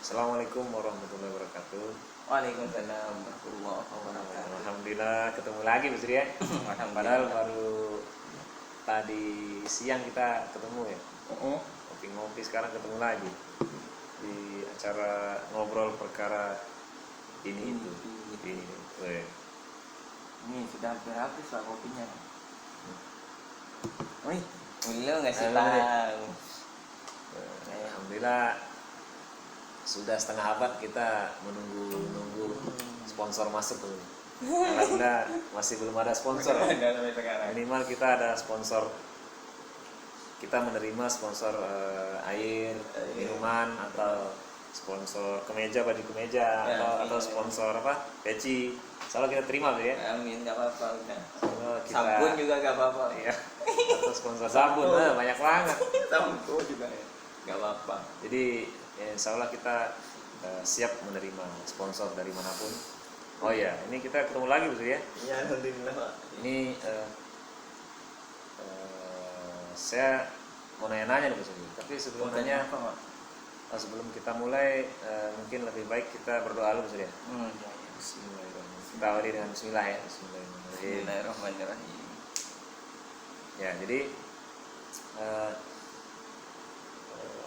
Assalamualaikum warahmatullahi wabarakatuh. Waalaikumsalam warahmatullahi wabarakatuh. Alhamdulillah ketemu lagi Bu Sri ya. Padahal baru tadi siang kita ketemu ya. Ngopi-ngopi, sekarang ketemu lagi di acara ngobrol perkara ini itu. Ini. Ini sudah hampir habis lah kopinya. Wih, belum ngasih tahu. Alhamdulillah sudah setengah abad kita menunggu sponsor masuk tuh. Alhamdulillah masih belum ada sponsor. Minimal kita ada sponsor. Kita menerima sponsor air, minuman, atau sponsor kemeja, baju kemeja, atau sponsor apa? Peci. Soalnya kita terima tuh ya. Amin, nggak apa-apa udah. Kita, sabun juga nggak apa-apa. Iya. Atau sponsor sabun, banyak banget. Sabun juga ya. Nggak apa-apa. Jadi ya, insya Allah kita siap menerima sponsor dari manapun. Oh ya, ini kita ketemu lagi Bu Sri ya. Iya, alhamdulillah Pak. Ini saya mau nanya-nanya nih Bu Sri. Tapi sebelum nanya, apa Pak? sebelum kita mulai, mungkin lebih baik kita berdoa dulu Bu Sri ya. Iya. Bismillahirrahmanirrahim. Kita awali dengan Bismillah ya. Bismillahirrahmanirrahim. Bismillahirrahmanirrahim. Ya, jadi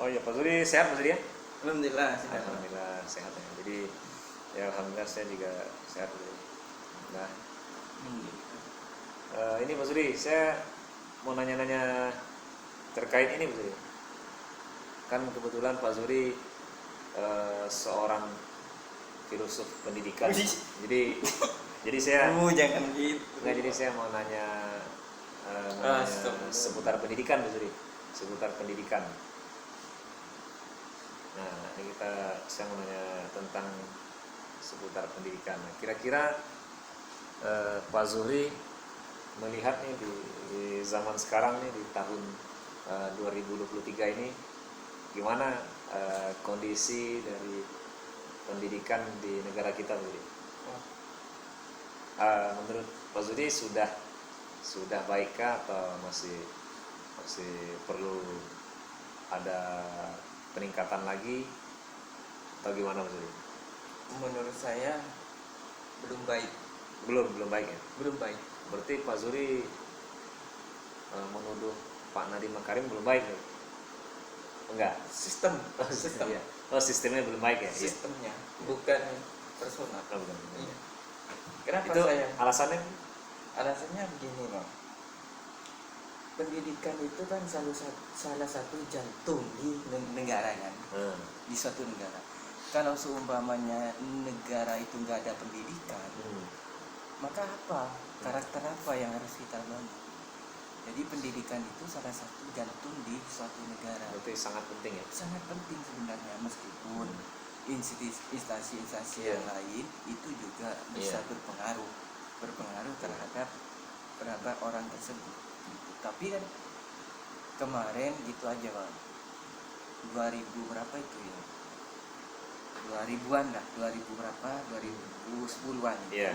oh ya Pak Suri sehat Bu Sri ya? Alhamdulillah. Alhamdulillah sehat ya. Jadi ya alhamdulillah saya juga sehat. Nah, ini Pak Suri, saya mau nanya-nanya terkait ini Bu Suri. Kan kebetulan Pak Suri seorang filosof pendidikan. Jadi saya jangan gitu. nggak, jadi saya mau nanya seputar pendidikan Bu Suri, seputar pendidikan. Nah, ini saya mau nanya tentang seputar pendidikan. Nah, kira-kira Pak Zuhri melihat nih di zaman sekarang nih, di tahun 2023 ini, gimana kondisi dari pendidikan di negara kita, Bu? Menurut Pak Zuhri sudah baikkah atau masih perlu ada peningkatan lagi atau gimana Mas? Menurut saya belum baik. Belum baik ya? Belum baik. Berarti Pak Zuri menuduh Pak Nadiem Makarim belum baik ya? Enggak. Sistem. Iya. Oh, sistemnya belum baik ya? Sistemnya, bukan personal. Oh, bukan. Iya. Kenapa Itu saya? alasannya? Alasannya begini, Bang. Pendidikan itu kan salah satu jantung di negara kan, di suatu negara. Kalau seumpamanya negara itu nggak ada pendidikan, maka apa, karakter apa yang harus kita bangun? Jadi pendidikan itu salah satu jantung di suatu negara. Berarti sangat penting ya? Sangat penting sebenarnya, meskipun instansi-instansi yang lain itu juga bisa berpengaruh terhadap orang tersebut. Tapi kan kemarin gitu aja Bang, 2000 berapa itu ya, 2000-an lah, 2000 berapa, 2010-an itu,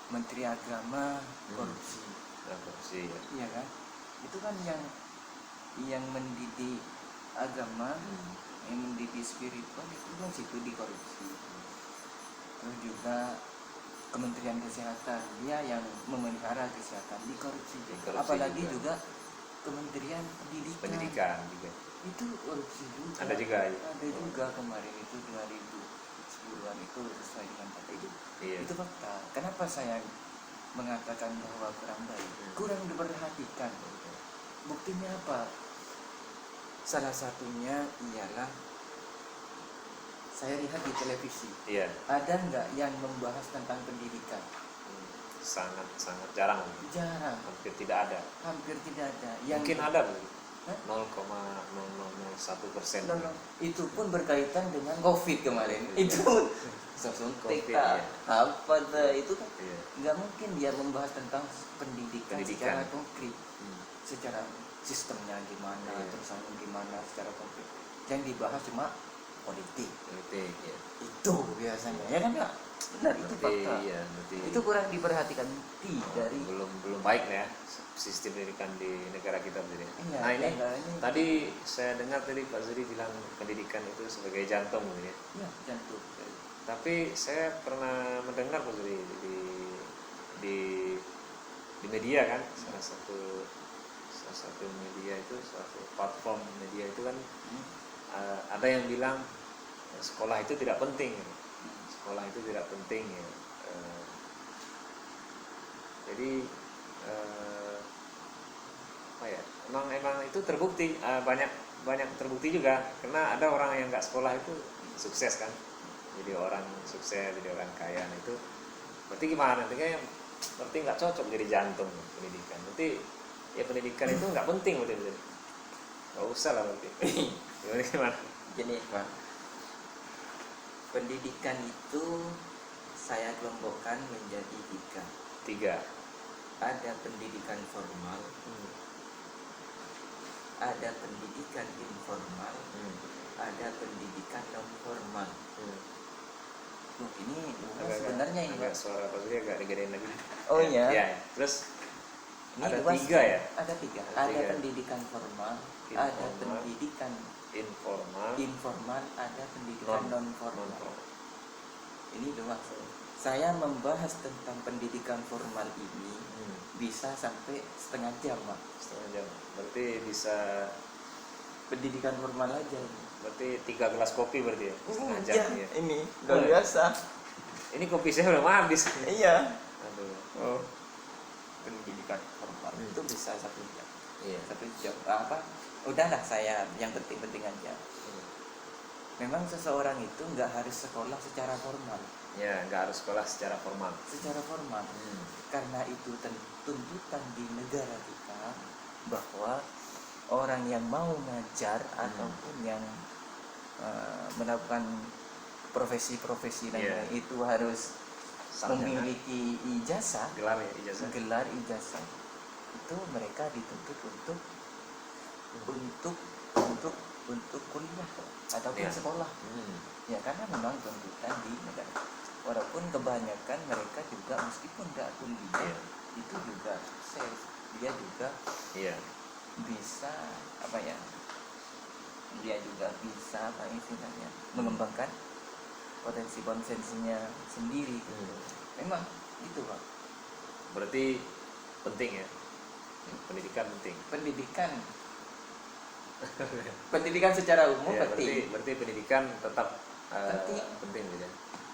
Menteri Agama korupsi ya. Iya kan, itu kan yang mendidik agama, yang mendidik spiritual itu kan situ dikorupsi. Terus juga Kementerian Kesehatan, dia yang memelihara kesehatan dikorupsi. Apalagi juga Kementerian Pendidikan juga. Itu korupsi juga. Ada juga ya? Ada juga kemarin itu 2010-an itu sesuai dengan fakta itu. Iya. Itu fakta. Kenapa saya mengatakan bahwa kurang baik? Kurang diperhatikan. Buktinya apa? Salah satunya ialah saya lihat di televisi. Iya. Ada nggak yang membahas tentang pendidikan? Sangat jarang. Jarang. Hampir tidak ada. Mungkin ada Bu. 0,001%. Itu pun berkaitan dengan COVID kemarin. Itu suntik apa itu kan nggak mungkin dia membahas tentang pendidikan. Secara konkret, secara sistemnya gimana, terus gimana secara konkret. Yang dibahas cuma politik ya. Itu biasanya ya kan Kak? benar itu fakta. Iya, berarti Itu kurang diperhatikan dari belum baik ya sistem pendidikan di negara kita berarti. Iya, Nah ini ini tadi saya dengar tadi Pak Zuri bilang pendidikan itu sebagai jantung gitu ya. ya jantung. Tapi saya pernah mendengar Pak Zuri di di media kan, salah satu media itu, salah satu platform media itu kan ada yang bilang sekolah itu tidak penting, sekolah itu tidak penting ya. Jadi apa ya? Emang itu terbukti, banyak terbukti juga, karena ada orang yang nggak sekolah itu sukses kan, jadi orang sukses, jadi orang kaya. Nah, itu berarti gimana? Berarti nggak cocok jadi jantung pendidikan. Berarti ya pendidikan itu nggak penting berarti. Nggak usah lah berarti. Gimana? Jadi Pak, pendidikan itu saya kelompokkan menjadi tiga. Ada pendidikan formal, ada pendidikan informal, ada pendidikan non formal. Ini sebenarnya ini agak suara Pak Zuri agak digedein lagi. Oh iya. Ya. Terus Ini ada luas, tiga ya? Ada tiga. Ada Ada tiga. pendidikan formal, ada Informal, pendidikan informal, ada pendidikan non formal. Ini luas. Saya membahas tentang pendidikan formal ini bisa sampai setengah jam, Pak. Setengah jam. Berarti bisa Pendidikan formal aja ini. berarti 3 gelas kopi berarti ya? Setengah jam ya. Ini luar biasa. Ini kopi saya udah mau habis. Iya. Aduh. Oh. Pendidikan formal itu bisa 1 jam. Iya. 1 jam. Apa? Udahlah, saya yang penting-penting aja. Memang seseorang itu nggak harus sekolah secara formal. Ya, nggak harus sekolah secara formal. Secara formal. Karena itu tuntutan di negara kita bahwa orang yang mau ngajar ataupun yang melakukan profesi-profesi lainnya itu harus memiliki ijazah, gelar ijazah. Itu mereka dituntut untuk kuliah ataupun sekolah. Ya, karena memang tuntutan di negara. Walaupun kebanyakan mereka juga meskipun nggak kuliah itu juga sukses, dia juga bisa dia juga bisa istilahnya mengembangkan potensinya sendiri. Memang itu, Pak. Berarti penting ya, pendidikan penting. Pendidikan secara umum Ya, penting. berarti pendidikan tetap penting gitu ya.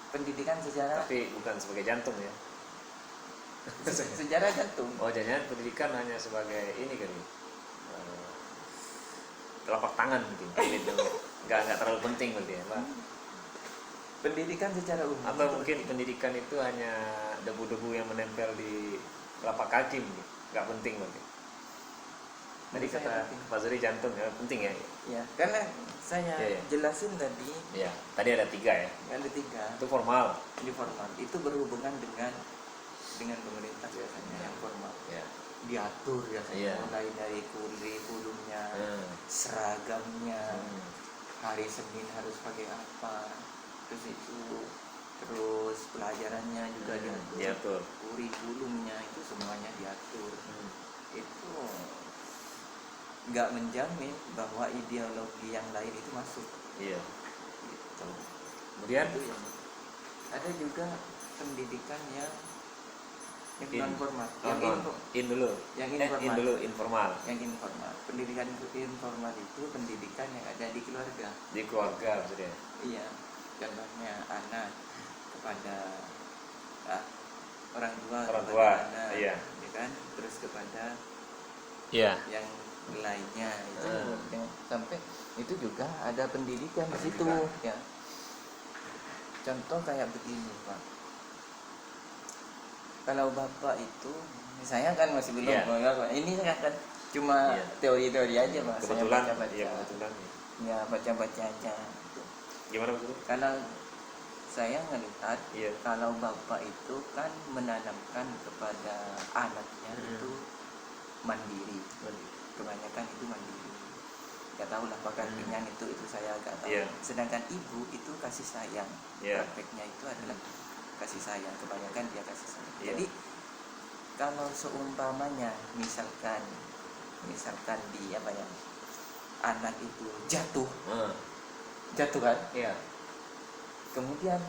Pendidikan secara Tapi bukan sebagai jantung ya. sejarah jantung. Oh, jangan pendidikan hanya sebagai ini kali. Telapak tangan mungkin. Gitu. Nggak terlalu penting berarti ya, Pak. Pendidikan secara umum. Atau mungkin pendidikan itu hanya debu-debu yang menempel di telapak kaki, nggak penting berarti. Tadi kata Pak Zuri jantung ya penting ya. Ya, karena saya jelasin tadi. Ya, tadi ada 3 ya. Ada 3. Itu formal. Ini formal. Itu berhubungan dengan pemerintah biasanya yang formal. Ya. Diatur biasanya mulai dari kurikulumnya, seragamnya, hari Senin harus pakai apa, terus pelajarannya juga diatur, kurikulumnya itu semuanya diatur. Itu nggak menjamin bahwa ideologi yang lain itu masuk. Iya. Gitu. Kemudian ada juga pendidikan yang non formal, informal. Yang informal. Pendidikan informal itu pendidikan yang ada di keluarga. Di keluarga maksudnya. Iya. Contohnya anak kepada orang tua anak, ya kan? Terus kepada yang lainnya itu sampai itu juga ada pendidikan di situ ya. Contoh kayak begini, Pak. Kalau Bapak itu, saya kan masih belum, ini saya kan cuma teori-teori aja, Pak. Kebetulan, saya baca-baca. kebetulan. Ya, baca-baca aja. Gimana betul? Kalau saya ngelihat, kalau Bapak itu kan menanamkan kepada anaknya itu mandiri. Kebanyakan itu mandiri. Gak tahu lah pakai artinya itu saya agak tahu. Sedangkan ibu itu kasih sayang. Prakteknya itu adalah kasih sayang, kebanyakan dia kasih sayang. Iya. Jadi kalau seumpamanya misalkan di apa ya, anak itu jatuh kan, Iya. kemudian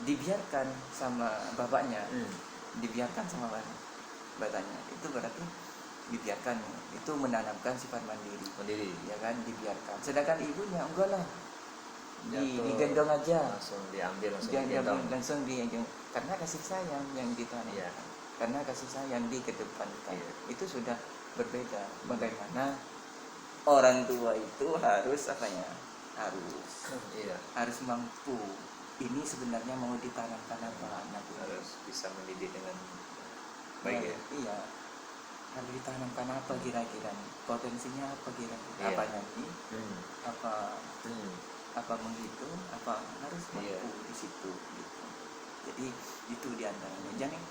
dibiarkan sama bapaknya, dibiarkan sama bapaknya, itu berarti dibiarkan, itu menanamkan sifat mandiri, ya kan, dibiarkan. Sedangkan ibunya enggak lah, Jatuh, digendong aja, langsung diambil, langsung dia digendong. langsung digendong, karena kasih sayang yang ditanamkan. Iya. Karena kasih sayang dikedepankan. Iya. Itu sudah berbeda. Bagaimana orang tua itu harus apa ya, Iya. harus mampu, ini sebenarnya mau ditanamkan apa anak ini. Harus bisa mendidik dengan baik ya. Iya, harus ditanamkan apa kira-kira nih, potensinya apa kira-kira, Iya. apa nyanyi, apa apa menghitung, apa harus mampu Iya. di situ gitu. Jadi itu diantaranya. Jangan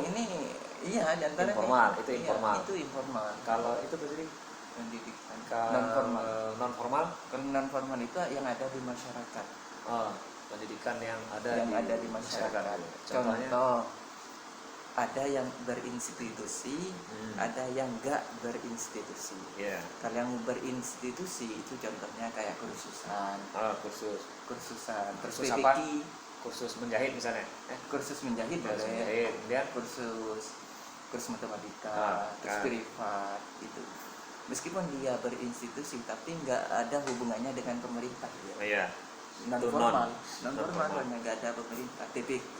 ini iya diantaranya Informal, itu iya, informal. itu informal. Kalau itu tuh jadi pendidikan non non formal, formal, non formal itu yang ada di masyarakat, pendidikan yang ada di masyarakat. Contohnya, Contoh, ada yang berinstitusi, ada yang enggak berinstitusi. Iya. Kalau yang berinstitusi itu contohnya kayak kursusan, Kursus terus apa? PPK, Kursus menjahit misalnya. kursus menjahit Kursus boleh, menjahit, kemudian kursus matematika, terus privat itu. Meskipun dia berinstitusi tapi nggak ada hubungannya dengan pemerintah dia. iya. Non Itu formal, non-formal. nggak ada pemerintah. TPQ,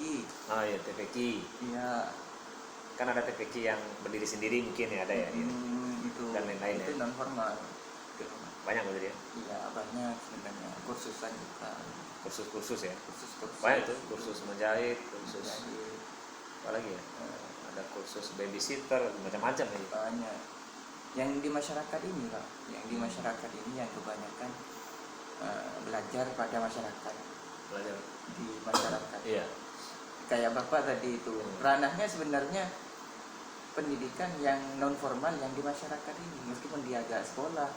Iya, TPQ. iya, Kan ada TPQ yang berdiri sendiri mungkin ya, ada ya. Iya. itu Dan lain-lain itu ya. non formal. Banyak berarti ya. Iya, banyak sebenarnya, kursusan juga, Kursus ya. kursus Banyak tuh, kursus menjahit, kursus menjahit, apa lagi ya? Ada kursus babysitter, macam-macam ya. banyak. Yang di masyarakat ini Pak, yang di masyarakat ini yang kebanyakan belajar pada masyarakat, Belajar. di masyarakat. Iya. Kayak Bapak tadi itu, ranahnya sebenarnya pendidikan yang non formal yang di masyarakat ini, meskipun dia agak sekolah,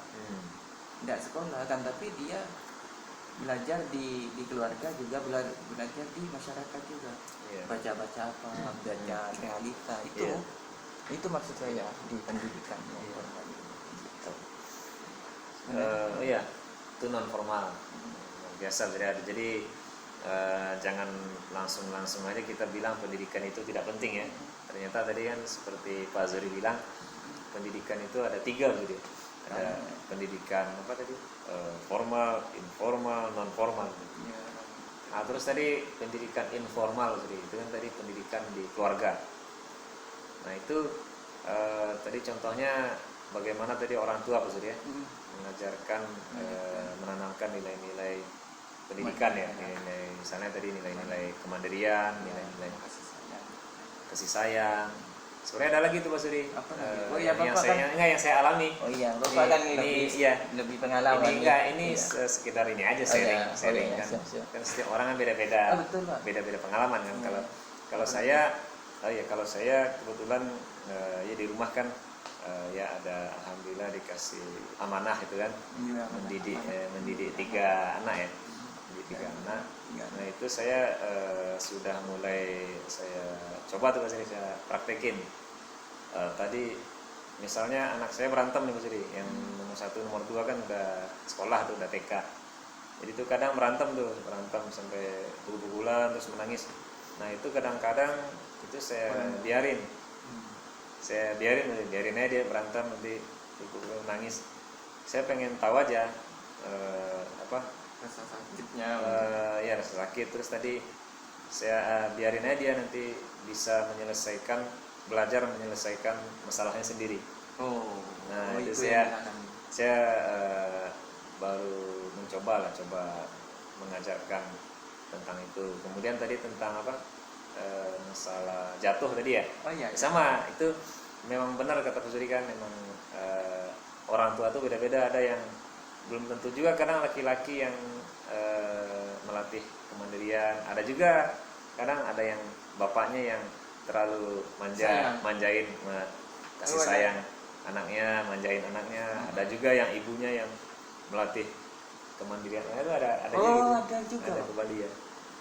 tidak sekolah kan, tapi dia belajar di keluarga juga, belajar di masyarakat juga. Iya. Baca-baca apa, belajar realita itu. Iya. Itu maksud saya di pendidikan non formal gitu. Iya, itu non formal. Biasa berarti. Jadi jangan langsung aja kita bilang pendidikan itu tidak penting ya. Ternyata tadi kan seperti Pak Zuri bilang, pendidikan itu ada 3 begitu. Ada pendidikan apa tadi? Formal, informal, non formal. Ya, Nah, terus tadi pendidikan informal tadi, itu kan tadi pendidikan di keluarga. Nah, itu tadi contohnya bagaimana tadi orang tua Pak Surya mengajarkan, menanamkan nilai-nilai pendidikan ya, nilai misalnya tadi nilai-nilai kemandirian, nilai-nilai kasih sayang. Sebenarnya ada lagi tuh Pak Suri. Apa lagi? Oh iya, yang Bapak saya yang saya alami. Oh iya, Bapak kan ini lebih pengalaman. Ini sekedar ini aja sharing kan. Siap. Kan setiap orang kan beda-beda. Betul, Pak. Beda-beda pengalaman kan. Kalau saya kebetulan ya di rumah kan ya ada alhamdulillah dikasih amanah itu kan, mendidik 3 anak ya. Mendidik 3 anak. Nah, itu saya sudah mulai saya coba tuh saya praktekin. Tadi misalnya anak saya berantem nih Mas Edi, yang nomor 1 nomor 2 kan udah sekolah tuh, udah TK. Jadi tuh kadang berantem sampai pukul-pukulan terus menangis. Nah, itu kadang-kadang itu saya biarin aja dia berantem, nanti pukul-pukulan nangis. Saya pengen tahu aja rasa sakitnya. Ya rasa sakit. Terus tadi saya biarin aja dia nanti bisa belajar menyelesaikan masalahnya sendiri. Nah, itu saya baru coba mengajarkan tentang itu. Kemudian tadi tentang masalah jatuh tadi ya. Oh iya. Sama, itu memang benar kata Pak Suri kan, memang orang tua tuh beda-beda. Ada yang belum tentu juga, kadang laki-laki yang melatih kemandirian, ada juga kadang ada yang bapaknya yang terlalu manjain kasih sayang anaknya, manjain anaknya. Ada juga yang ibunya yang melatih kemandirian. Itu ada juga. Ada kembali ya.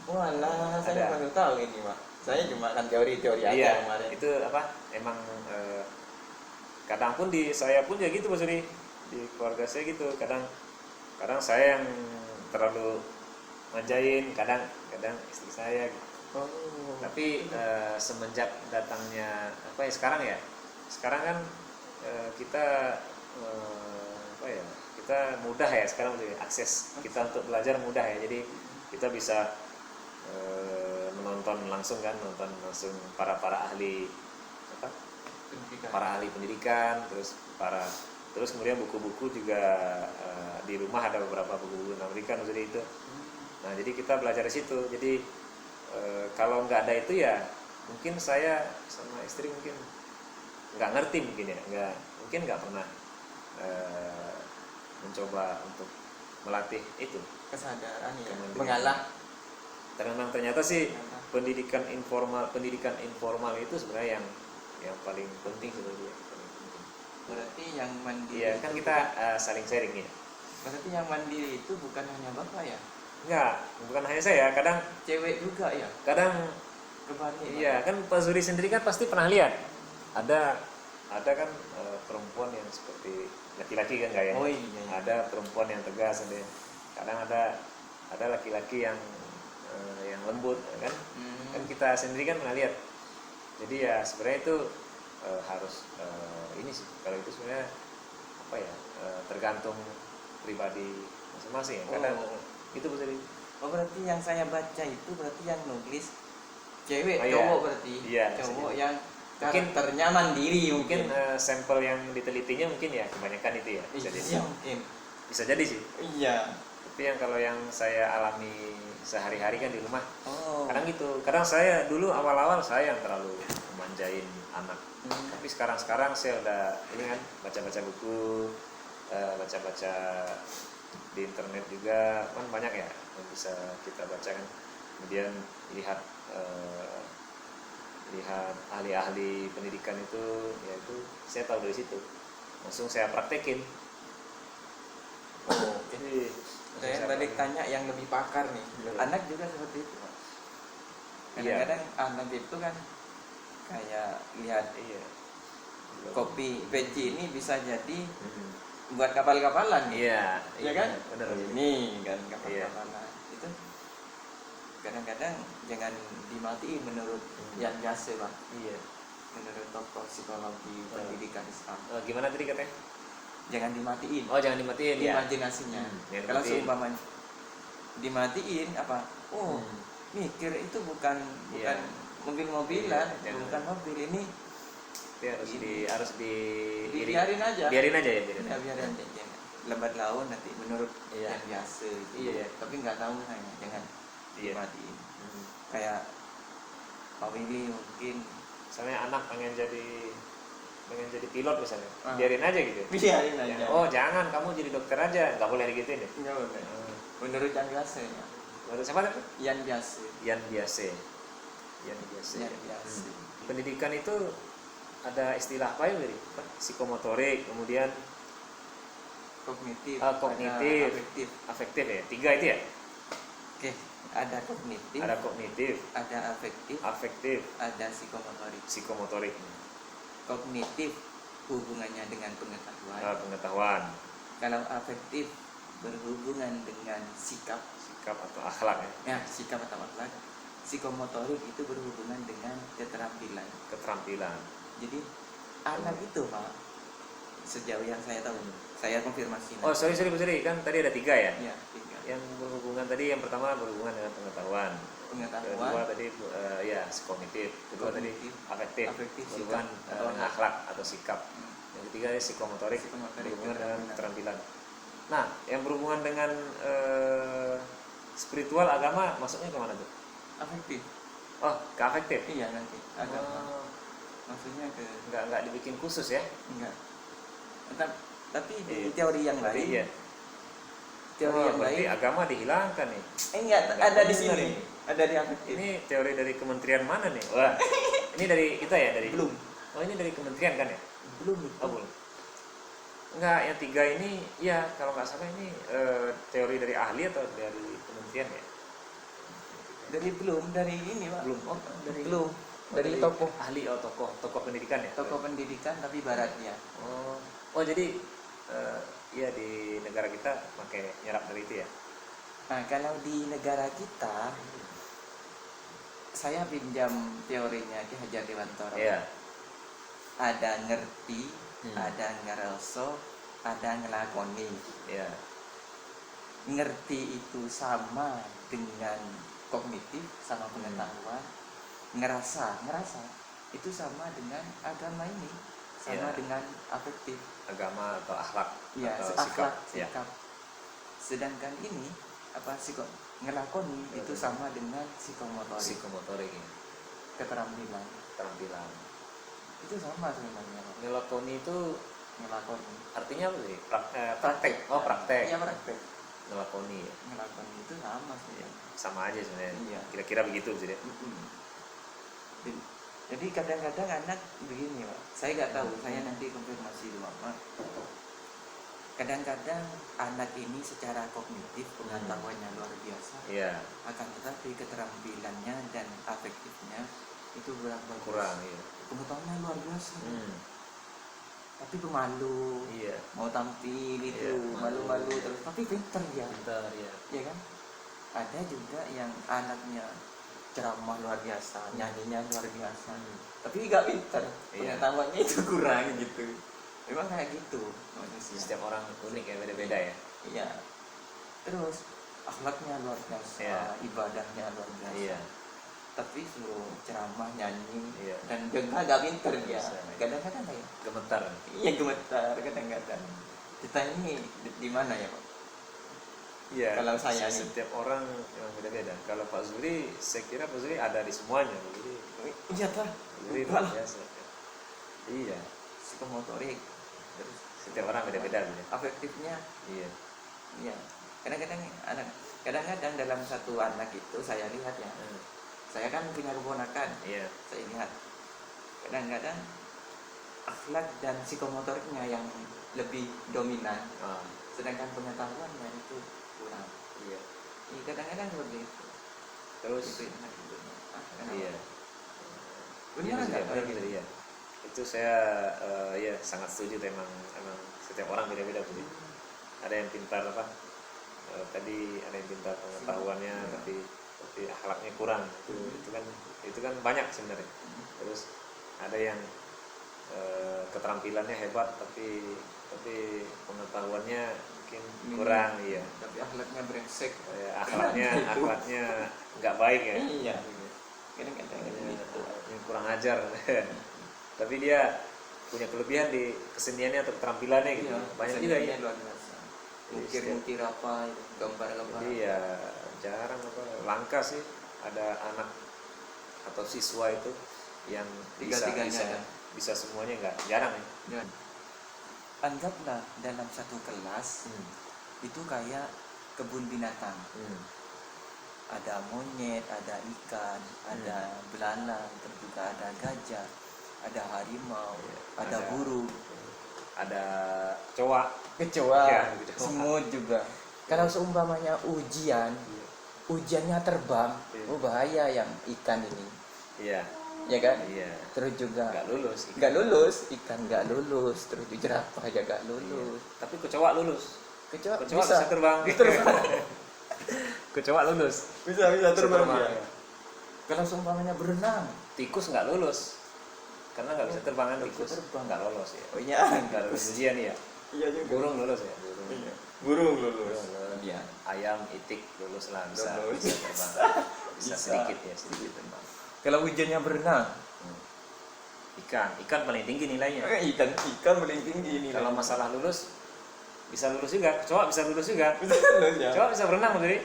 Walah, saya Ada. baru tahu ini, Pak. Saya cuma kan teori-teori aja Iya, kemarin. itu apa? Emang kadang pun di saya pun ya gitu Mas Uri. Di keluarga saya gitu. Kadang saya yang terlalu manjain, kadang istri saya gitu. Oh. Tapi semenjak datangnya apa ya sekarang ya? Sekarang kan kita apa ya? Kita mudah ya sekarang akses kita untuk belajar mudah ya. Jadi kita bisa menonton langsung kan, nonton langsung para ahli apa? Pendidikan. Para ahli pendidikan, terus kemudian buku-buku juga di rumah ada beberapa buku Amerika jadi itu. Nah, jadi kita belajar di situ. Jadi kalau nggak ada itu ya mungkin saya sama istri mungkin nggak ngerti mungkin ya, mungkin nggak pernah mencoba untuk melatih itu Kesadaran ya. Kemudian. Mengalah. Ternyata sih pendidikan informal itu sebenarnya yang paling penting sebenarnya. Berarti yang mandiri. Iya kan kita saling sharing ya. Berarti yang mandiri itu bukan hanya bapak ya? Enggak, bukan hanya saya. Kadang Cewek juga ya? kadang Kebalik. iya kan Pak Zuri sendiri kan pasti pernah lihat ada kan perempuan yang seperti laki-laki kan nggak ya? Oh iya. Ada perempuan yang tegas, kadang ada laki-laki yang lembut kan? Kan kita sendiri kan pernah lihat. Jadi ya sebenarnya itu harus ini sih kalau itu sebenarnya apa ya tergantung pribadi masing-masing ya. Kadang itu bisa Oh berarti yang saya baca itu berarti yang nulis cewek, iya. cowok berarti. Iya, Cowok bisa. yang Mungkin karakternya mandiri mungkin sampel yang ditelitinya mungkin ya kebanyakan itu ya bisa jadi. Iya mungkin. Bisa jadi sih. Iya. Tapi yang kalau yang saya alami sehari-hari kan di rumah Oh. kadang gitu. Kadang saya dulu awal-awal saya yang terlalu memanjain anak. Tapi sekarang saya udah ini kan baca-baca buku, baca-baca di internet juga kan banyak ya yang bisa kita baca kan. Kemudian lihat ahli-ahli pendidikan itu, ya itu saya tahu dari situ. Langsung saya praktekin. Oh, jadi saya balik tanya yang lebih pakar nih. Iya. Anak juga seperti itu, Pak. Kadang-kadang anak itu kan kayak lihat Iya. kopi peci ini bisa jadi buat kapal-kapalan. Iya, Ya kan? Benar. Ini kan kapal-kapalan. Itu kadang-kadang jangan dimatiin menurut yang biasa, Pak. Iya. Menurut tokoh psikologi pendidikan Islam. Gimana tadi katanya? Jangan dimatiin. Oh, jangan dimatiin ya. Imajinasinya. Jangan Kalau dimatiin. seumpamanya dimatiin apa? Oh, mikir itu bukan Iya. mobil-mobilan, Iya, jangan. bukan mobil ini. Itu harus Biarin aja. Biarin aja ya, Ya, biarin aja. Lambat laun nanti menurut Iya. yang biasa. Gitu. Iya. Tapi nggak tahu hanya jangan Iya. dimatiin. Kayak Pak Willy mungkin Misalnya anak pengen jadi pilot misalnya. Ah. Biarin aja gitu. biarin aja. Oh, jangan kamu jadi dokter aja. Nggak boleh digituin ya. Nggak boleh. Menurut yang biasa ya. Menurut siapa tadi? Yang biasa. Yan biasa. Yang biasa. Pendidikan itu ada istilah apa ya dari psikomotorik, kemudian Kognitif, kognitif, ada afektif. afektif ya. 3 itu ya. Oke, ada kognitif, Ada kognitif, ada afektif, afektif, ada psikomotorik. psikomotorik, Kognitif hubungannya dengan pengetahuan. pengetahuan, Kalau afektif berhubungan dengan sikap, sikap atau akhlak ya, sikap atau akhlak. Psikomotorik itu berhubungan dengan keterampilan. keterampilan. Jadi anak itu, Pak, sejauh yang saya tahu, saya konfirmasi. Oh, sorry kan tadi ada 3 ya. Ya, 3. Yang berhubungan tadi yang pertama berhubungan dengan pengetahuan. Pengetahuan, Kedua tadi ya kognitif. Kedua tadi Kognitif, afektif, afektif, berhubungan sikap, atau dengan akhlak atau sikap. Yang ketiga ya psikomotorik, Psikomotorik, berhubungan dengan keterampilan. keterampilan. Nah, yang berhubungan dengan spiritual agama maksudnya kemana tuh? afektif. Oh, ke afektif. Iya nanti agama. Oh, Maksudnya ke nggak dibikin khusus ya? enggak. Tapi di Iya. teori yang Berarti lain, iya. teori yang Berarti lain, agama dihilangkan nih. enggak ada di benar sini, ini. ada di afektif. Ini teori dari kementerian mana nih? Wah, ini dari kita ya dari. Belum. Oh, ini dari kementerian kan ya? Belum itu. Oh, belum. Enggak, yang 3 ini ya kalau nggak salah ini teori dari ahli atau dari kementerian ya? dari ini Pak. Belum. Oh, Belum. Dari tokoh tokoh pendidikan ya. tokoh pendidikan tapi baratnya. Oh jadi iya di negara kita pakai nyerap dari itu ya. Nah kalau di negara kita, saya pinjam teorinya Ki Hajar Dewantara. Iya. Ada ngerti, ada ngerasa, ada ngelakoni. Iya. Ngerti itu sama dengan kognitif, sama pengetahuan. Ngerasa itu sama dengan agama ini, sama dengan afektif, agama atau akhlak ya, atau akhlak, sikap. sikap. Sedangkan ini ngelakoni itu sama dengan psikomotorik, Psikomotorik ya. keterampilan itu sama sebenarnya. Ngelakoni itu Ngelakoni artinya apa sih? Praktek. Oh, praktek. Iya, praktek. Ngelakoni ya. Ngelakoni itu sama sih. Sama aja sebenarnya. Iya. Kira-kira begitu sih deh. Jadi kadang-kadang anak begini Pak, saya nggak tahu, saya nanti konfirmasi di mama. Kadang-kadang anak ini secara kognitif pengetahuannya luar biasa, Iya. akan tetapi keterampilannya dan afektifnya itu Kurang, iya. Pengetahuannya luar biasa, tapi pemalu, Iya. mau tampil itu Iya, malu-malu terus, tapi pinter dia, Pintar ya. ya kan? Ada juga yang anaknya ceramah luar biasa, nyanyinya luar biasa, tapi nggak pinter, Iya. pengetahuannya itu kurang gitu. Memang kayak gitu manusia. Setiap orang unik ya, beda-beda ya. Iya. Terus akhlaknya luar biasa, Iya. ibadahnya luar biasa. Iya. Tapi suruh ceramah, nyanyi, Iya. dan juga nggak pinter dia. Bisa. Kadang-kadang kayak, Gemetar. iya gemetar kadang-kadang. Kita ini di mana ya Pak? Iya. Kalau saya nih. setiap orang memang beda-beda. Kalau Pak Zuri, saya kira Pak Zuri ada di semuanya. Jadi Iya Pak. Zuri luar biasa. Iya. Psikomotorik. Terus Setiap orang beda-beda gitu. afektifnya, Iya. iya. Kadang-kadang dalam satu anak itu saya lihat ya. Saya kan punya keponakan. Iya. Saya lihat kadang-kadang akhlak dan psikomotoriknya yang lebih dominan, sedangkan pengetahuannya itu kurang. Iya. Kadang-kadang seperti itu. Terus Itu enak gitu. iya. Benar Iya, nggak? benar, iya. Itu saya ya sangat setuju. Emang setiap orang beda-beda tuh. Ada yang pintar tadi ada yang pintar pengetahuannya, tapi akhlaknya kurang. Itu kan banyak sebenarnya. Terus ada yang keterampilannya hebat, tapi pengetahuannya mungkin kurang. Iya. Tapi akhlaknya brengsek. Akhlaknya nggak baik ya. Iya. Kadang-kadang gitu. Yang kurang ajar. Tapi dia punya kelebihan di keseniannya atau keterampilannya gitu. Iya, Banyak juga ya. luar biasa. Mukir-mukir apa, gambar-gambar. Iya, jarang langka sih ada anak atau siswa itu yang Tiga-tiganya bisa semuanya, nggak jarang ya. Ya. Anggaplah dalam satu kelas itu kayak kebun binatang. Ada monyet, ada ikan, ada belalang, terus juga ada gajah, ada harimau, ada burung, ada kecoa, kecoa, semut juga. Kalau seumpamanya ujiannya terbang, bahaya yang ikan ini. Iya. Ya kan? Iya. Terus juga nggak lulus. ikan nggak lulus, terus jerapah aja nggak lulus. Iya. Tapi kecoa lulus. Kecoa bisa terbang. Kecoa lulus. Bisa terbang ya. dia. Kalau seumpamanya berenang, Tikus nggak lulus karena nggak bisa terbang kan. Nggak bisa Tikus terbang. nggak lolos ya. oh iya, Nggak lulus ujian ya. iya juga. Burung lulus ya. Iya. Burung lulus. Iya. Ayam, itik lulus lah, bisa Lulus. terbang. Bisa sedikit terbang. Kalau ujiannya berenang, Ikan paling tinggi nilainya. ikan paling tinggi ini. Kalau masalah lulus bisa lulus juga. Kecoa bisa lulus juga. lulus ya. Kecoa bisa berenang jadi.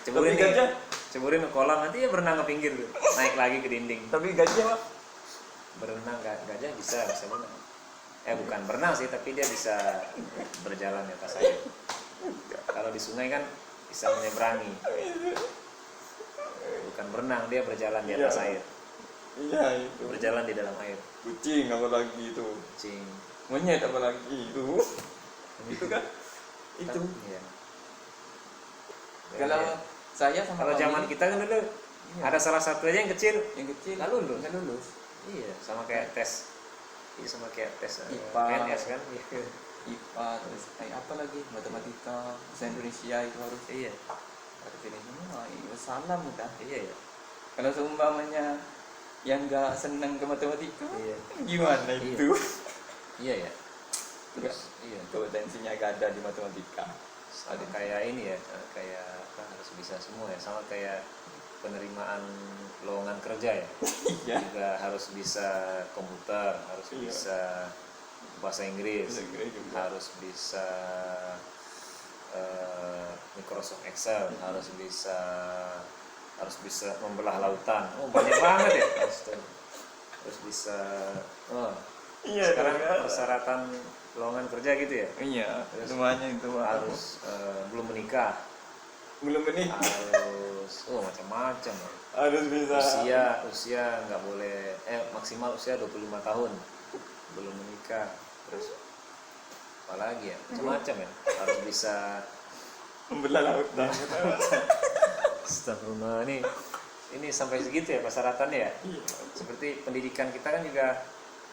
Ceburin Tapi gajah? Ceburin ke kolam, nanti dia berenang ke pinggir tuh. Naik lagi ke dinding. Tapi gajah Pak? Berenang gajah bisa berenang. Bukan berenang sih, tapi dia bisa berjalan di atas air. Kalau di sungai kan bisa menyeberangi. Bukan berenang, dia berjalan di atas air. Iya itu. Berjalan di dalam air. Kucing apalagi itu. Kucing. Monyet apalagi itu. Itu kan? Itu. Iya. Kalau Saya sama Kalau kamu zaman ini- kita kan dulu Iya. ada salah satu aja yang kecil. nggak lulus. Iya, sama kayak tes. Iya, sama kayak tes IPA. PNS kan. Iya. IPA terus kayak apa lagi matematika bahasa Indonesia itu harus Iya. harus ini semua. Iya, salam udah. Iya ya. Kalau seumpamanya yang nggak seneng ke matematika, Iya. gimana Iya. itu? Iya ya. Terus iya. Kompetensinya gak ada di matematika. Ada kayak ini ya, kayak apa harus bisa semua ya, sama kayak penerimaan lowongan kerja ya. Iya. Juga harus bisa komputer, harus Iya. bisa bahasa Inggris, Bahasa Inggris juga. harus bisa Microsoft Excel, harus bisa membelah lautan. Oh, banyak banget ya. Astaga. Harus bisa Iya. sekarang persyaratan lowongan kerja gitu ya. Iya. Terus Semuanya itu Harus belum menikah, belum ini harus macam-macam. harus bisa. Usia nggak boleh maksimal usia 25 tahun, belum menikah. Terus apalagi ya, macam-macam ya. Harus bisa Membelah lautan. Astagfirullah, ini sampai segitu ya persyaratannya ya. Iya. Seperti pendidikan kita kan juga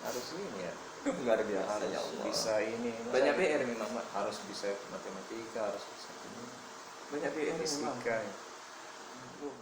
harus ini ya, Luar biasa harus ya Allah. bisa ini. Banyak PR memang, Mak. Harus bisa matematika, harus bisa Banyak PR memang. fisika. Aduh,